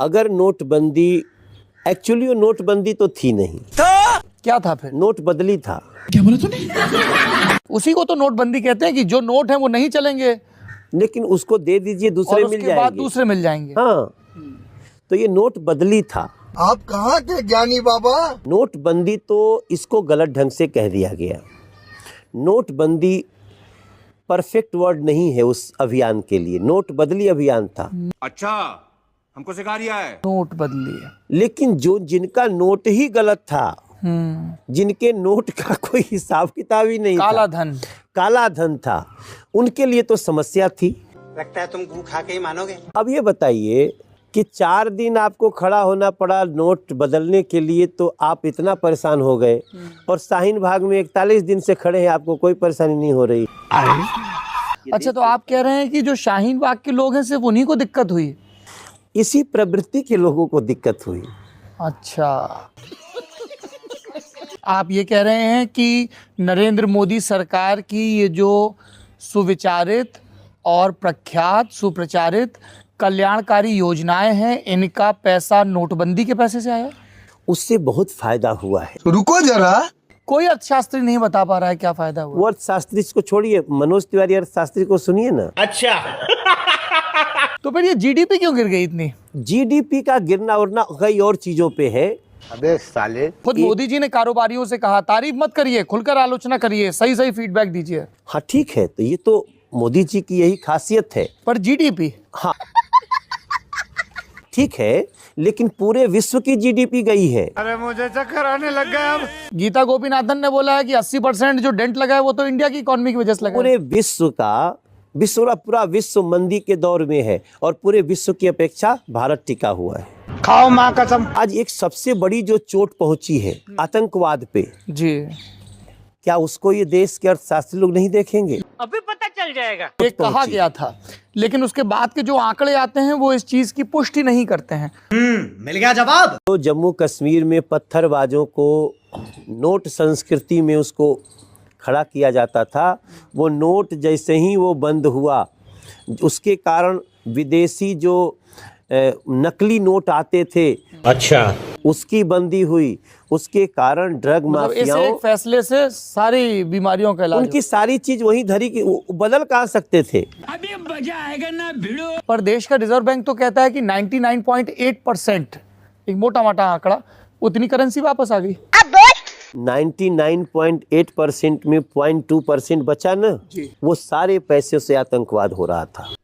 अगर नोटबंदी, एक्चुअली वो नोटबंदी तो थी नहीं, क्या था फिर? नोट बदली था। क्या बोला तूने? उसी को तो नोटबंदी कहते हैं कि जो नोट है वो नहीं चलेंगे लेकिन उसको दे दीजिए, दूसरे और मिल उसके बाद जाएंगे। दूसरे मिल जाएंगे। हाँ, तो ये नोट बदली था। आप कहाँ के ज्ञानी बाबा? नोटबंदी तो इसको गलत ढंग से कह दिया गया। नोटबंदी परफेक्ट वर्ड नहीं है उस अभियान के लिए, नोट बदली अभियान था। अच्छा, हमको सिखा रिया है। नोट बदली है। लेकिन जो जिनका नोट ही गलत था, जिनके नोट का कोई हिसाब किताब ही नहीं काला था, धन, काला धन था, उनके लिए तो समस्या थी। लगता है तुम गू खा के ही मानोगे। अब ये बताइए कि 4 दिन आपको खड़ा होना पड़ा नोट बदलने के लिए, तो आप इतना परेशान हो गए, और शाहीन बाग में 41 दिन से खड़े हैं, आपको कोई परेशानी नहीं हो रही। अच्छा, तो आप कह रहे हैं कि जो शाहीन बाग के लोग हैं सिर्फ उन्हीं को दिक्कत हुई? इसी प्रवृत्ति के लोगों को दिक्कत हुई। अच्छा, आप ये कह रहे हैं कि नरेंद्र मोदी सरकार की ये जो सुविचारित और प्रख्यात सुप्रचारित कल्याणकारी योजनाएं हैं, इनका पैसा नोटबंदी के पैसे से आया? उससे बहुत फायदा हुआ है। रुको जरा, कोई अर्थशास्त्री नहीं बता पा रहा है क्या फायदा हुआ। वो अर्थशास्त्री को छोड़िए, मनोज तिवारी अर्थशास्त्री को सुनिए ना। तो फिर ये जीडीपी क्यों गिर गई इतनी? जीडीपी का गिरना उड़ना कई और चीजों पे है। अबे साले। खुद मोदी जी ने कारोबारियों से कहा, तारीफ मत करिए, खुलकर आलोचना करिए, सही सही फीडबैक दीजिए। हाँ ठीक है, तो ये तो मोदी जी की यही खासियत है। पर जीडीपी, हाँ ठीक है, लेकिन पूरे विश्व की जीडीपी गई है। अरे मुझे चक्कर आने लग गया अब। गीता गोपीनाथन ने बोला है कि 80% जो डेंट लगा है वो तो इंडिया की इकोनॉमी की वजह से लगा है। पूरे पूरा विश्व मंदी के दौर में है, और पूरे विश्व की अपेक्षा भारत टिका हुआ है। खाओ माँ कसम। आज एक सबसे बड़ी जो चोट पहुंची है आतंकवाद पे, जी, क्या उसको ये देश के अर्थशास्त्री लोग नहीं देखेंगे? अभी पता चल जाएगा। ये कहा गया था, लेकिन उसके बाद के जो आंकड़े आते हैं वो इस चीज की पुष्टि नहीं करते हैं। मिल गया जवाब। तो जम्मू कश्मीर में पत्थरबाजों को नोट संस्कृति में उसको खड़ा किया जाता था। वो नोट जैसे ही वो बंद हुआ, उसके कारण विदेशी जो नकली नोट आते थे, अच्छा, उसकी बंदी हुई। उसके कारण ड्रग मतलब इस माफियाओं, एक फैसले से सारी बीमारियों का इलाज उनकी सारी चीज वहीं धरी की, वो बदल कहाँ सकते थे? अभी मजा आएगा ना भिड़ो। पर देश का रिजर्व बैंक तो कहता है कि 99.8%, एक मोटा मोटा आंकड़ा, उतनी करेंसी वापस आ गई। 99.8% में 0.2% बचा ना, वो सारे पैसे से आतंकवाद हो रहा था।